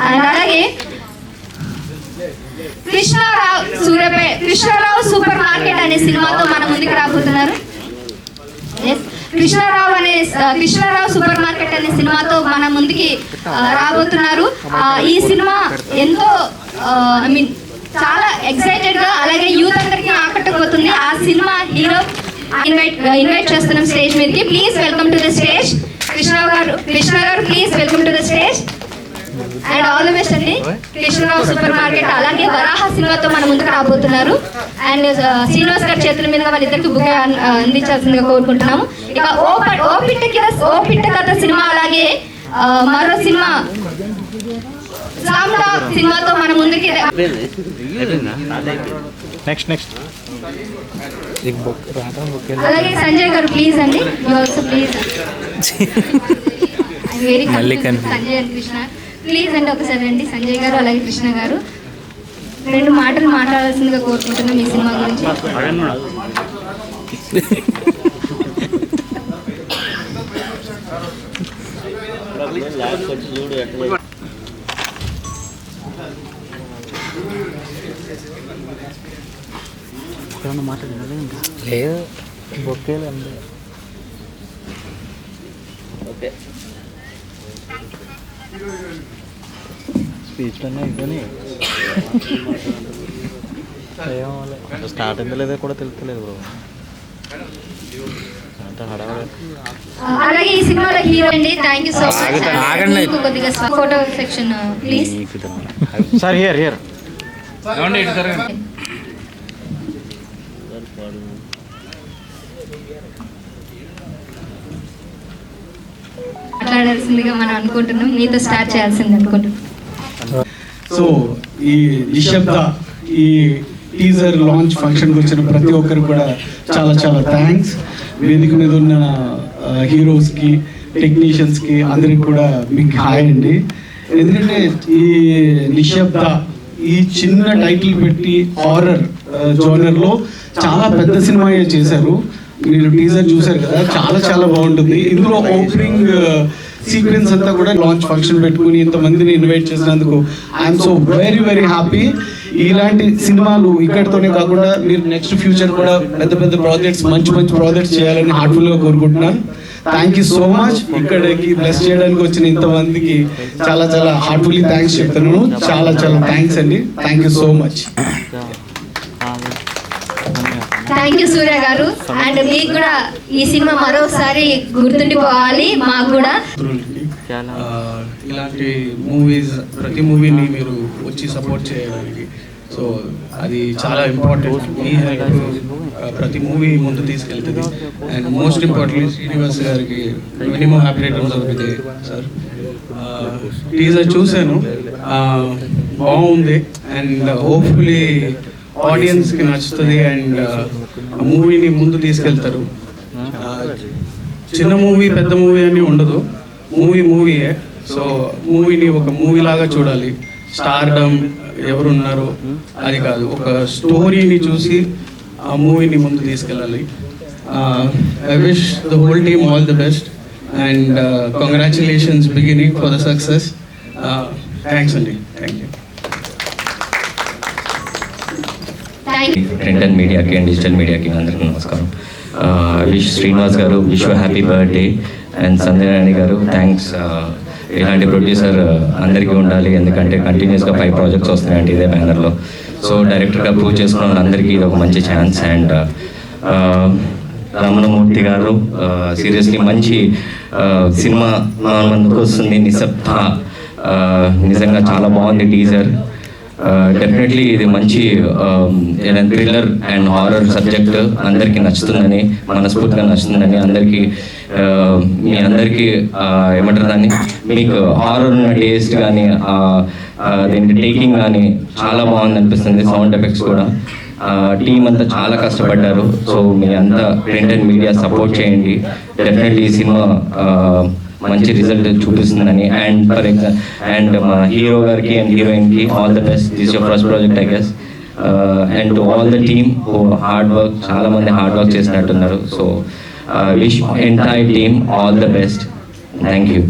And అలాగే Krishnarao super market అనే సినిమాతో మన ముందుకు రాబోతున్నారు. కృష్ణారావు సూపర్ మార్కెట్ అనే సినిమాతో మన ముందుకి రాబోతున్నారు. ఈ సినిమా ఎంతో చాలా ఎక్సైటెడ్ గా అలాగే యూత్ అందరికి ఆకట్టుకుపోతుంది. ఆ సినిమా హీరో ఇన్వైట్ చేస్తున్నాం స్టేజ్ మీదకి. Please welcome to the stage Krishna garu please welcome to the stage and all the best అండి. కృష్ణరావు సూపర్ మార్కెట్ అలాగే వరాహ సినిమాతో మన ముందుకు రాబోతున్నారు. అండ్ శ్రీనివాస్ గారి చేతుల మీదుగా వాళ్ళిద్దరికి బుక్ అందించాల్సిందిగా కోరుకుంటున్నాము. ఇక ఓ పిట్ట కథ సినిమా అలాగే మరో సినిమా సినిమాతో మన ముందుకి అలాగే సంజయ్ గారు ప్లీజ్ అండి. Please very Sanjay and Krishna please అండి ఒకసారి అండి. సంజయ్ గారు అలాగే కృష్ణ గారు 2 మాటలు మాట్లాడాల్సిందిగా కోరుకుంటున్నాం ఈ సినిమా గురించి. లేదు బొక్కేలు అండి. ఓకే స్పీచ్ పని అయిపోయి స్టార్ట్ అయిందో లేదో కూడా తెలుస్తలేదు బ్రో. అలాగే ఈ సినిమాలో హీరో అండి. Thank you so much. కొద్దిగా photo section please sir. Here మాట్లాడాల్సిందిగా మనం అనుకుంటున్నాం. మీతో స్టార్ట్ చేయాల్సింది అనుకుంటున్నాం. సో ఈ నిశ్శబ్ద ఈ టీజర్ లాంచ్ ఫంక్షన్కి వచ్చిన ప్రతి ఒక్కరికి కూడా చాలా చాలా థ్యాంక్స్. వేదిక మీద ఉన్న హీరోస్కి టెక్నీషియన్స్కి అందరికి కూడా బిగ్ హాయ్ అండి. ఎందుకంటే ఈ నిశ్శబ్ద ఈ చిన్న టైటిల్ పెట్టి హారర్ జోనర్లో చాలా పెద్ద సినిమా చేశారు. మీరు టీజర్ చూసారు కదా, చాలా చాలా బాగుంటుంది. ఇందులో ఓపెనింగ్ సీక్వెన్స్ అంతా కూడా లాంచ్ ఫంక్షన్ పెట్టుకుని ఇంతమందిని ఇన్వైట్ చేసినందుకు I'm so very very happy. ఇలాంటి సినిమాలు ఇక్కడితోనే కాకుండా మీరు నెక్స్ట్ ఫ్యూచర్ కూడా పెద్ద పెద్ద ప్రాజెక్ట్స్ మంచి ప్రాజెక్ట్స్ చేయాలని హార్ట్ఫుల్గా కోరుకుంటున్నాను. Thank you so much. ఇక్కడికి బ్లెస్ చేయడానికి వచ్చిన ఇంతమందికి చాలా చాలా హార్ట్ఫుల్లీ థ్యాంక్స్ చెప్తున్నాను. చాలా చాలా థ్యాంక్స్ అండి. Thank you so much. Thank you Surya garu. And మీకు కూడా ఈ సినిమా మరోసారి గుర్తుండిపోవాలి మాకు కూడా. ఇలాంటి మూవీస్ ప్రతి మూవీని మీరు వచ్చి సపోర్ట్ చేయడానికి సో అది చాలా ఇంపార్టెంట్. మీ హెల్ప్ ప్రతి మూవీ ముందు తీసుకెళ్తుంది. అండ్ మోస్ట్ ఇంపార్టెంట్లీ శ్రీనివాస్ గారికి minimum happy returns of the day sir. Teaser చూశాను, బాగుంది. అండ్ హోప్ఫుల్లీ ఆడియన్స్కి నచ్చుతుంది అండ్ మూవీని ముందు తీసుకెళ్తారు. చిన్న మూవీ పెద్ద మూవీ అని ఉండదు, మూవీయే. సో మూవీని ఒక మూవీ లాగా చూడాలి. స్టార్డమ్ ఎవరున్నారో అది కాదు, ఒక స్టోరీని చూసి ఆ మూవీని ముందు తీసుకెళ్ళాలి. I wish the whole team all the best and congratulations beginning for the success. Thanks అండి. Thank you. ప్రింట్ అండ్ మీడియాకి అండ్ డిజిటల్ మీడియాకి అందరికీ నమస్కారం. Wish Srinivas garu wish happy birthday. And Sandhyarani garu thanks. ఇలాంటి ప్రొడ్యూసర్ అందరికీ ఉండాలి, ఎందుకంటే కంటిన్యూస్గా 5 ప్రాజెక్ట్స్ వస్తున్నాయండి ఇదే బ్యానర్లో. సో డైరెక్టర్గా ప్రూవ్ చేసుకున్న వాళ్ళందరికీ ఇది ఒక మంచి ఛాన్స్. అండ్ రమణమూర్తి గారు సీరియస్లీ మంచి సినిమా ముందుకు వస్తుంది. నిశ్శబ్ద నిజంగా చాలా బాగుంది టీజర్. డెఫినెట్లీ ఇది మంచి థ్రిల్లర్ అండ్ హారర్ సబ్జెక్ట్ అందరికీ నచ్చుతుందని, మనస్ఫూర్తిగా నచ్చుతుందని అందరికీ మీ అందరికీ ఏమంటారు దాన్ని, మీకు హారర్ ఉన్న టేస్ట్ కానీ దీని టేకింగ్ కానీ చాలా బాగుంది అనిపిస్తుంది. సౌండ్ ఎఫెక్ట్స్ కూడా టీం అంతా చాలా కష్టపడ్డారు. సో మీ అంతా ప్రింట్ అండ్ మీడియా సపోర్ట్ చేయండి. డెఫినెట్లీ ఈ సినిమా మంచి రిజల్ట్ చూపిస్తుందని. అండ్ మా హీరో గారికి అండ్ హీరోయిన్కి all the best. This your first project I guess. And to all the team who hard work, చాలా మంది హార్డ్ వర్క్ చేసినట్టున్నారు. So wish entire team all the best. Thank you.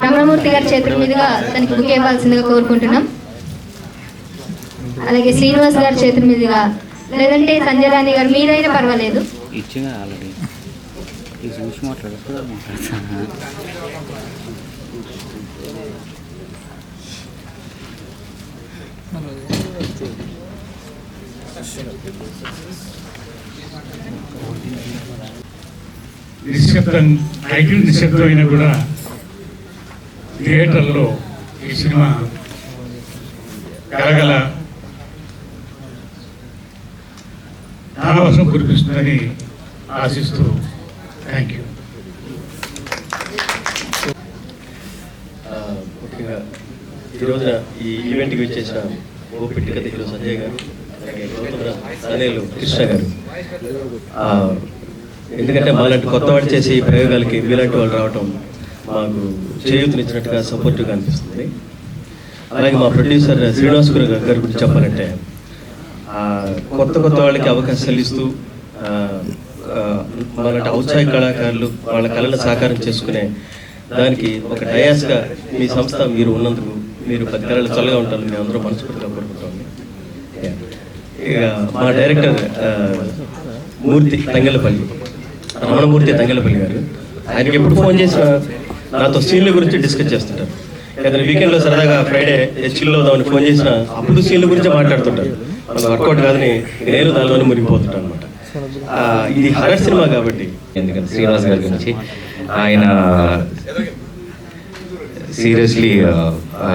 Ramanamurthy గారి చేతుల మీదుగా తనకి బుక్ ఇవ్వాల్సిందిగా కోరుకుంటున్నాం. అలాగే శ్రీనివాస్ గారి చేతుల మీదుగా, లేదంటే సంజయ్ రాణి గారు మీరైనా పర్వాలేదు. ఇచ్చిందా ఆల్రెడీ ఇది చూసి మాట్లాడుతున్నా నిశ్శబ్దం, టైటిల్ నిశ్శబ్దం అయినా కూడా థియేటర్లో ఈ సినిమా కలగల ధారావాసం కురిపిస్తుందని ఆశిస్తూ థ్యాంక్ యూ. ముఖ్యంగా ఈరోజున ఈ ఈవెంట్కి వచ్చేసిన ఓపిటి కథ హీరో సంజయ్ గారు, అలాగే గౌతమ కృష్ణ గారు, ఎందుకంటే మాలాంటి కొత్త వాడు చేసే ఈ ప్రయోగాలకి మీలాంటి వాళ్ళు రావటం మాకు చేయూతనిచ్చినట్టుగా సపోర్టివ్గా అనిపిస్తుంది. అలాగే మా ప్రొడ్యూసర్ శ్రీనివాస్ గారి గురించి చెప్పాలంటే కొత్త వాళ్ళకి అవకాశాలు ఇస్తూ మాలాంటి ఔత్సాహిక కళాకారులు వాళ్ళ కళను సాకారం చేసుకునే దానికి ఒక డయాస్గా మీ సంస్థ మీరు ఉన్నందుకు మీరు 10 కళలు చల్లగా ఉంటారు మేము అందరూ మనస్ఫూర్తిగా కోరుకుంటాం. ఇక మా డైరెక్టర్ మూర్తి తంగెలపల్లి, రమణమూర్తి తంగెలపల్లి గారు, ఆయనకి ఎప్పుడు ఫోన్ చేసినా నాతో సీన్ల గురించి డిస్కస్ చేస్తుంటారు. ఏదైనా వీకెండ్లో సరదాగా ఫ్రైడే చిల్లు అవుదామని ఫోన్ చేసినా అప్పుడు సీన్ల గురించి మాట్లాడుతుంటారు. మనకు వర్కౌట్ కాదని నేను దానిలోనే మునిగిపోతుంటాను అనమాట. ఇది హర్రర్ సినిమా కాబట్టి ఎందుకంటే శ్రీనివాస్ గారి గురించి ఆయన seriously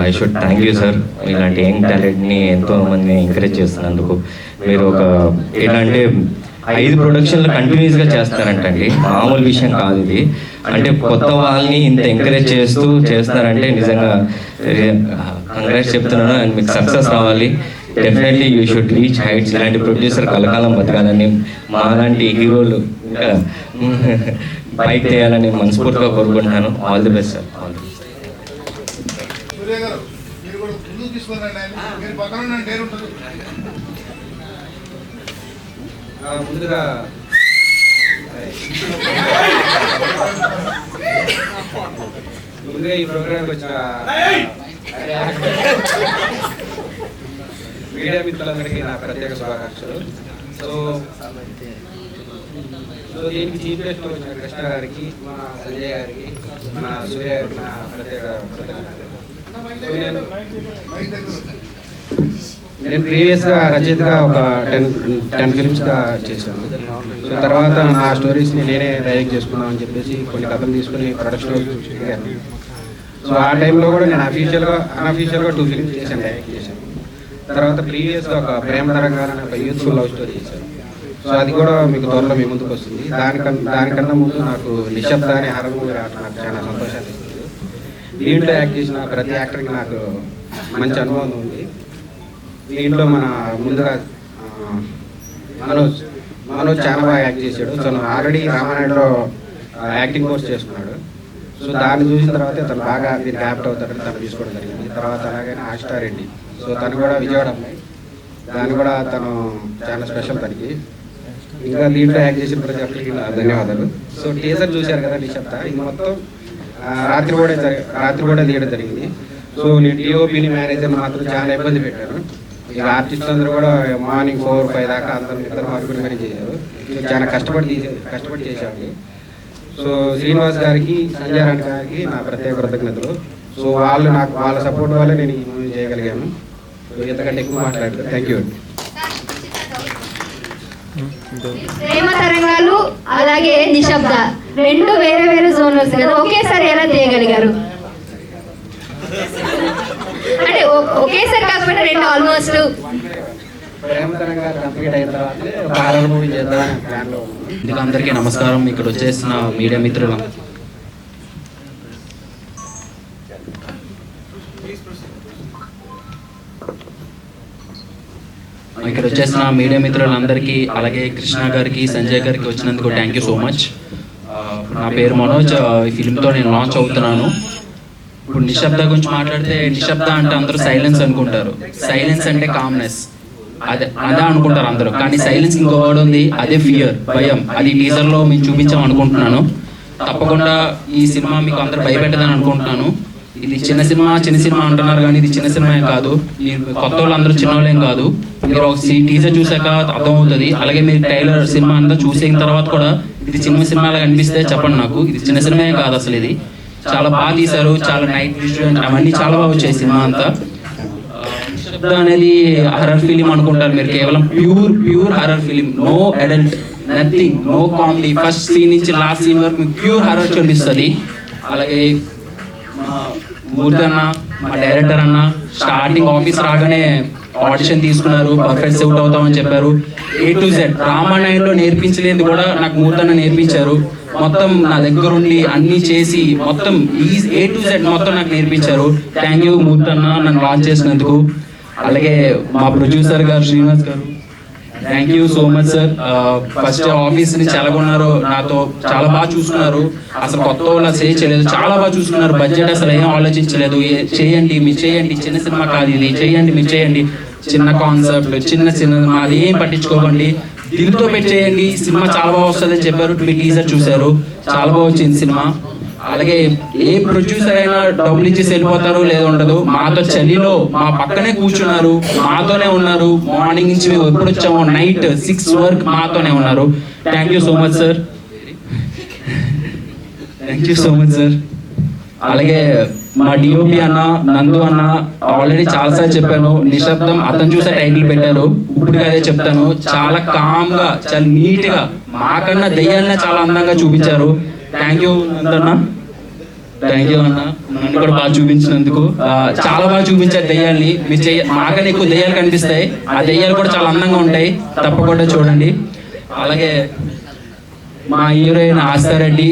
I should thank you sir. ఇలాంటి యంగ్ టాలెంట్ని ఎంతో మందిని ఎంకరేజ్ చేస్తున్నందుకు. మీరు ఒక ఎలా అంటే 5 ప్రొడక్షన్లు కంటిన్యూస్గా చేస్తారంటండి, మామూలు విషయం కాదు ఇది. అంటే కొత్త వాళ్ళని ఇంత ఎంకరేజ్ చేస్తూ చేస్తారంటే నిజంగా కంగ్రాట్స్ చెప్తున్నాను. అండ్ మీకు సక్సెస్ రావాలి. Definitely you should reach heights. ఇలాంటి ప్రొడ్యూసర్ కలకాలం బతకాలని, మాలాంటి హీరోలు ఇంకా బైక్ చేయాలని మనస్ఫూర్తిగా కోరుకుంటున్నాను. All the best sir. All the best. ముందుగా ఈ ప్రోగ్రాంకి వచ్చిన మీడియా మిత్రులందరికీ నా ప్రత్యేక శుభాకాంక్షలు. సో దీనికి చీఫ్ గెస్ట్ వచ్చిన కృష్ణ గారికి, మన సంజయ్ గారికి, మన సూర్య గారికి నా ప్రత్యేక నేను ప్రీవియస్గా రచయితగా ఒక 10 ఫిల్మ్స్గా చేశాను. సో తర్వాత నా స్టోరీస్ని నేనే డైరెక్ట్ చేసుకున్నామని చెప్పేసి కొన్ని కథలు తీసుకుని ప్రొడక్షన్ తిరిగాను. సో ఆ టైంలో కూడా నేను అన్అఫీషియల్గా 2 ఫిల్మ్స్ చేశాను, డైరెక్ట్ చేశాను. తర్వాత ప్రీవియస్గా ఒక ప్రేమ తరంగాలు అనే ఒక యూత్ఫుల్ లవ్ స్టోరీ చేశాను. సో అది కూడా మీకు త్వరలో మీ ముందుకు వస్తుంది. దానికన్నా ముందు నాకు నిశ్శబ్ద అనే హారర్ మూవీ రావడం నాకు చాలా సంతోషాన్ని ఇస్తుంది. దీంట్లో యాక్ట్ చేసిన ప్రతి యాక్టర్కి నాకు మంచి అనుభవం ఉంది. దీంట్లో మన ముందుగా మనోజ్ చాలా బాగా యాక్ట్ చేశాడు. సో ఆల్రెడీ రామానాయుడులో యాక్టింగ్ కోర్స్ చేసుకున్నాడు. సో దాన్ని చూసిన తర్వాత తను బాగా దీనికి యాప్ట్ అవుతాడని తను తీసుకోవడం జరిగింది. తర్వాత అలాగే ఆష్టారెడ్డి, సో తను కూడా విజయవాడ అమ్మాయి, దాన్ని కూడా తను చాలా స్పెషల్ తనకి. ఇంకా దీంట్లో యాక్ట్ చేసిన ప్రతి ఒక్కరికి ధన్యవాదాలు. సో టీజర్ చూశారు కదా నిశ్శబ్ద, ఇది మొత్తం రాత్రి కూడా తీయడం జరిగింది. సో నేను టీఓపీని మేనేజర్ మాత్రం చాలా ఇబ్బంది పెట్టాను. ఇక ఆర్టిస్ట్ అందరూ కూడా మార్నింగ్ 4-5 దాకా అందరూ ఇద్దరు మార్పులు పని చేశారు. చాలా కష్టపడి చేశాను. సో శ్రీనివాస్ గారికి, సంజయ్ రాణి గారికి నా ప్రత్యేక కృతజ్ఞతలు. సో వాళ్ళ సపోర్ట్ వల్ల నేను ఈ మూవీ చేయగలిగాను. సో ఎంతకంటే ఎక్కువ మాట్లాడారు. Thank you. ప్రేమ తరంగాలు అలాగే నిశ్శబ్ద 2 వేరే జోనర్స్ కదా, ఒకేసారి ఎలా తీయగలిగారు? అంటే ఒకేసారి కాకపోతే 2 ఆల్మోస్ట్. ప్రేమ తరంగాలు కంప్లీట్ అయిన తర్వాత హారర్ మూవీ చేద్దామని ప్లాన్లో ఉన్నాను. అందరికీ నమస్కారం. ఇక్కడ వచ్చేసిన మీడియా మిత్రులు మిత్రులందరికీ, అలాగే కృష్ణ గారికి, సంజయ్ గారికి వచ్చినందుకు థ్యాంక్ యూ సో మచ్. నా పేరు మనోజ్. ఈ ఫిల్మ్తో నేను లాంచ్ అవుతున్నాను. ఇప్పుడు నిశ్శబ్ద గురించి మాట్లాడితే, నిశ్శబ్ద అంటే అందరూ సైలెన్స్ అనుకుంటారు. సైలెన్స్ అంటే కామ్నెస్, అదే అనుకుంటారు అందరూ. కానీ సైలెన్స్ ఇంకో వర్డ్ ఉంది, అదే ఫియర్, భయం. అది టీజర్లో మీకు చూపించాం అనుకుంటున్నాను. తప్పకుండా ఈ సినిమా మీకు అందరూ భయపెట్టదని అనుకుంటున్నాను. ఇది చిన్న సినిమా అంటున్నారు కానీ ఇది చిన్న సినిమా కాదు. మీరు కొత్త వాళ్ళు అందరూ చిన్న వాళ్ళేం కాదు. మీరు ఒక టీజర్ చూసాక అర్థమవుతుంది. అలాగే మీరు ట్రైలర్ సినిమా అంతా చూసిన తర్వాత కూడా ఇది చిన్న సినిమాలాగా అనిపిస్తే చెప్పండి నాకు. ఇది చిన్న సినిమా కాదు అసలు. ఇది చాలా బాగా తీశారు. చాలా నైట్ విజువల్ అవన్నీ చాలా బాగా వచ్చాయి సినిమా అంతా. నిశ్శబ్దం అనేది హర్రర్ ఫిలిం అనుకుంటారు మీరు. కేవలం pure horror film. No adult, nothing, no comedy. First scene నుంచి లాస్ట్ సీన్ వరకు మీకు ప్యూర్ హర్రర్ చూపిస్తుంది. అలాగే మూర్తి అన్న, మా డైరెక్టర్ అన్న స్టార్టింగ్ ఆఫీస్ రాగానే ఆడిషన్ తీసుకున్నారు. పర్ఫెక్ట్ సూట్ అవుతామని చెప్పారు. A to Z రామాయణంలో నేర్పించలేదు కూడా నాకు మూర్తి అన్న నేర్పించారు. మొత్తం నా దగ్గరుండి అన్నీ చేసి మొత్తం A to Z మొత్తం నాకు నేర్పించారు. థ్యాంక్ యూ మూర్తి అన్న నన్ను లాంచ్ చేసినందుకు. అలాగే మా ప్రొడ్యూసర్ గారు శ్రీనివాస్ గారు, thank you so much sir. First office నుంచి ఎలాగొన్నారు, నాతో చాలా బాగా చూసుకున్నారు. అసలు కొత్త వాళ్ళు చేయలేదు, చాలా బాగా చూసుకున్నారు. బడ్జెట్ అసలు ఏం ఆలోచించలేదు. చేయండి మీరు చేయండి, చిన్న సినిమా కాదు ఇది, చేయండి మీరు చేయండి. చిన్న కాన్సెప్ట్, చిన్న అది ఏం పట్టించుకోకండి, దిల్తో పెట్టి చేయండి, సినిమా చాలా బాగా వస్తుంది అని చెప్పారు. టీజర్ చూశారు, చాలా బాగా వచ్చింది సినిమా. అలాగే ఏ ప్రొడ్యూసర్ అయినా డబ్బులు ఇచ్చేసి వెళ్ళిపోతారు లేదా ఉండదు. మాతో చలిలో మా పక్కనే కూర్చున్నారు, మాతోనే ఉన్నారు. మార్నింగ్ నుంచి మేము ఎప్పుడు వచ్చామో నైట్ 6 వరకు మాతోనే ఉన్నారు. Thank you so much sir. Thank you so much sir. అలాగే మా డిఓపి అన్న, నందు అన్న, ఆల్రెడీ చాలాసార్లు చెప్పాను. నిశ్శబ్దం అతను చూసే టైటిల్ పెట్టారు. ఇప్పుడు అదే చెప్తాను. చాలా కామ్గా, చాలా నీట్గా, మాకన్నా దెయ్యాలనే చాలా అందంగా చూపించారు. థ్యాంక్ యూ నందన్న, థ్యాంక్ యూ అన్న. నన్ను కూడా బాగా చూపించినందుకు. చాలా బాగా చూపించారు దెయ్యాల్ని. మీరు మాకన్నా ఎక్కువ దెయ్యాలు కనిపిస్తాయి. ఆ దెయ్యాలు కూడా చాలా అందంగా ఉంటాయి, తప్పకుండా చూడండి. అలాగే మా హీరోయిన్ ఆస్తారెడ్డి,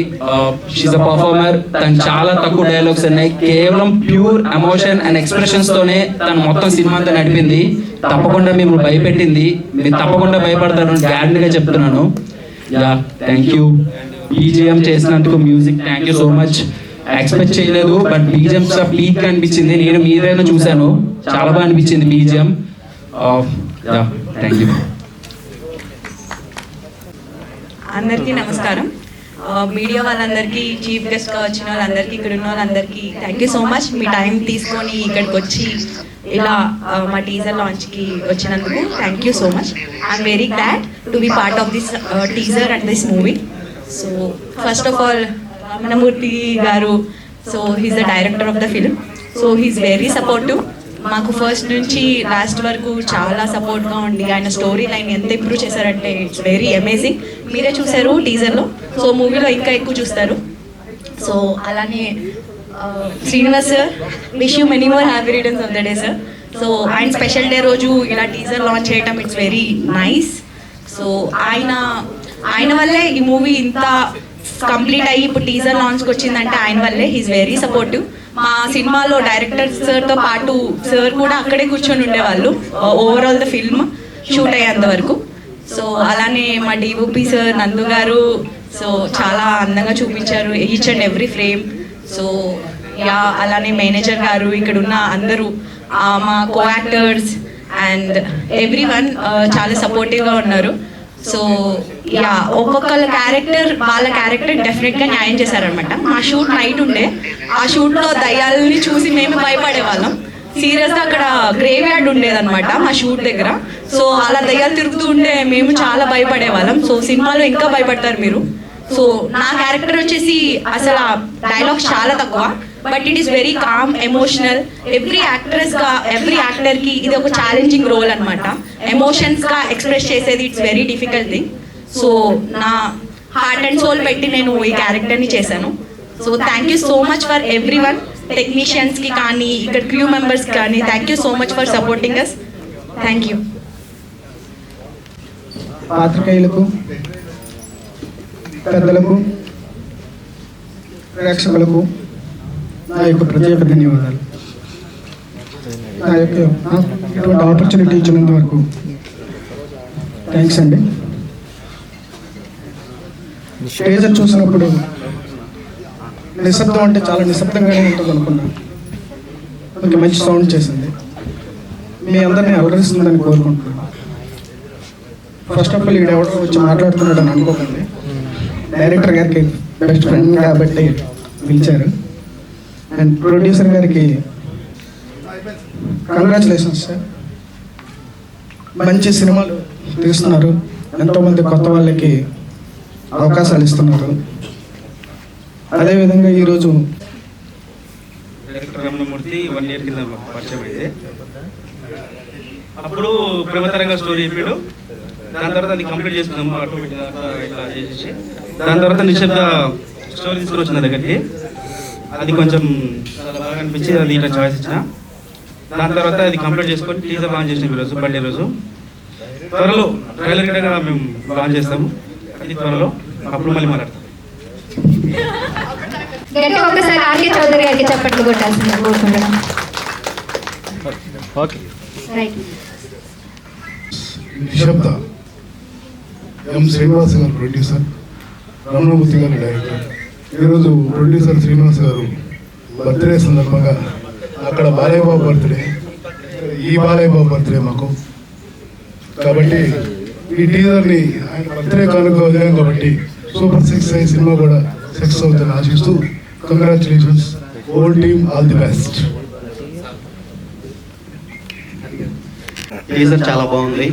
షీజ్ అ పర్ఫార్మర్. తను చాలా తక్కువ డైలాగ్స్ ఉన్నాయి. కేవలం ప్యూర్ ఎమోషన్ అండ్ ఎక్స్ప్రెషన్స్ తోనే తను మొత్తం సినిమా అంతా నడిపింది. తప్పకుండా మిమ్మల్ని భయపెట్టింది. మీరు తప్పకుండా భయపడతారని గ్యారంటీగా చెప్తున్నాను. Yeah, thank you. బీజిఎం చేసినందుకు music thank you so much. Expect చేయలేదు, బట్ బీజిఎం పీక్ అనిపించింది. నేను మీదైనా చూశాను, చాలా బాగా అనిపించింది బీజిఎం. Thank you. అందరికీ నమస్కారం. మీడియా వాళ్ళందరికీ, చీఫ్ గెస్ట్గా వచ్చిన వాళ్ళందరికీ, ఇక్కడ ఉన్న వాళ్ళందరికీ థ్యాంక్ యూ సో మచ్. మీ టైం తీసుకొని ఇక్కడికి వచ్చి ఇలా మా టీజర్ లాంచ్కి వచ్చినందుకు thank you so much. I'm very glad to be part of this teaser and this movie. So first of all Ramanamurthy garu, so he's the director of the film. So he's very supportive. మాకు first నుంచి last వరకు చాలా సపోర్ట్గా ఉండి ఆయన story line ఎంత improve చేశారంటే it's very amazing. మీరే చూసారు టీజర్లో, సో మూవీలో ఇంకా ఎక్కువ చూస్తారు. సో అలానే Srinivas sir, wish you many more happy returns of the day sir. So ఆయన స్పెషల్ డే రోజు ఇలా టీజర్ లాంచ్ చేయటం ఇట్స్ వెరీ నైస్. సో ఆయన వల్లే ఈ మూవీ ఇంత కంప్లీట్ అయ్యి ఇప్పుడు టీజర్ లాంచ్కి వచ్చిందంటే ఆయన వల్లే. He's very supportive. మా సినిమాలో డైరెక్టర్ సార్తో పాటు సార్ కూడా అక్కడే కూర్చొని ఉండేవాళ్ళు ఓవరాల్ ద ఫిల్మ్ షూట్ అయ్యేంత వరకు. సో అలానే మా డిఓపి సార్ నందు గారు, సో చాలా అందంగా చూపించారు each and every frame. So yeah, అలానే మేనేజర్ గారు, ఇక్కడ ఉన్న అందరూ, మా co actors and every one చాలా సపోర్టివ్గా ఉన్నారు. సో యా, ఒక్కొక్కళ్ళ క్యారెక్టర్ వాళ్ళ క్యారెక్టర్ డెఫినెట్గా న్యాయం చేశారనమాట. మా షూట్ నైట్ ఉండే, ఆ షూట్లో దయ్యాలని చూసి మేము భయపడేవాళ్ళం. సీరియస్గా అక్కడ గ్రేవ్ యార్డ్ ఉండేదన్నమాట మా షూట్ దగ్గర. సో అలా దయ్యాలు తిరుగుతూ ఉంటే మేము చాలా భయపడేవాళ్ళం. సో సినిమాలో ఇంకా భయపడతారు మీరు. సో నా క్యారెక్టర్ వచ్చేసి అసలు డైలాగ్స్ చాలా తక్కువ, but it is very calm, emotional. Every యాక్టర్కి ఇది ఒక ఛాలెంజింగ్ రోల్ అనమాట. ఎమోషన్స్గా ఎక్స్ప్రెస్ చేసేది it's very difficult thing. So నా హార్ట్ అండ్ సోల్ పెట్టి నేను ఈ క్యారెక్టర్ని చేశాను. So thank you so much for everyone, టెక్నీషియన్స్కి కానీ ఇక్కడ క్రూ మెంబర్స్కి కానీ thank you so much for supporting us. Thank you. పాత్రికేయులకు, పెద్దలకు, ప్రేక్షకులకు నా యొక్క ప్రత్యేక ధన్యవాదాలు. నా యొక్క ఇటువంటి ఆపర్చునిటీ ఇచ్చినంత వరకు థ్యాంక్స్ అండి. టీజర్ చూసినప్పుడు నిశ్శబ్దం అంటే చాలా నిశ్శబ్దంగానే ఉంటుంది అనుకున్నాను. ఒక మంచి సౌండ్ చేసింది, మీ అందరినీ అలరిస్తుందని కోరుకుంటున్నాను. ఫస్ట్ ఆఫ్ ఆల్ ఎవడో వచ్చి మాట్లాడుతున్నాడు అని అనుకోకండి. డైరెక్టర్ గారికి బెస్ట్ ఫ్రెండ్ కాబట్టి పిలిచారు. అండ్ ప్రొడ్యూసర్ గారికి కంగ్రాచులేషన్స్ సార్. మంచి సినిమాలు తీస్తున్నారు, ఎంతోమంది కొత్త వాళ్ళకి అవకాశాలు ఇస్తున్నారు. అదేవిధంగా ఈరోజు డైరెక్టర్ రమణమూర్తి 1 year కింద పరిచయం అయితే అప్పుడు ప్రేమతరంగా స్టోరీ చెప్పాడు. దాని తర్వాత అది కంప్లీట్ చేసుకున్నాము ఆటోమేటిక్గా ఇట్లా చేసేసి దాని తర్వాత నిశ్శబ్ద స్టోరీ తీసుకుని వచ్చిన దగ్గరికి అది కొంచెం చాలా బాగా అనిపించి అది ఇట్లా చాయిస్ ఇచ్చిన. దాని తర్వాత అది కంప్లీట్ చేసుకొని టీజర్ లాంచ్ చేసిన ఈరోజు బర్త్డే రోజు. త్వరలో ట్రైలర్ గిటగా మేము లాంచ్ చేస్తాము, అది త్వరలో, అప్పుడు మళ్ళీ మాట్లాడతాం. గట్టి ఒకసారి ఆర్కే చౌదరి గారికి చప్పట్లు కొట్టాల్సింది కోరుకుంటున్నాం. Okay right. నిశ్శబ్ద ఎం శ్రీనివాస్ గారు ప్రొడ్యూసర్, రమణమూర్తి గారు డైరెక్టర్. ఈరోజు ప్రొడ్యూసర్ శ్రీనివాస్ గారు బర్త్డే సందర్భంగా అక్కడ బాలయ్య బాబు బర్త్డే, ఈ బాలయ్య బాబు బర్త్డే మాకు. కాబట్టి ఈ టీజర్ని ఆయన బర్త్డే కానుక వదిలాం కాబట్టి సూపర్ 6 అయ్యే సినిమా కూడా 6 అవుతుందని ఆశిస్తూ congratulations whole team, all the best. Teaser చాలా బాగుంది.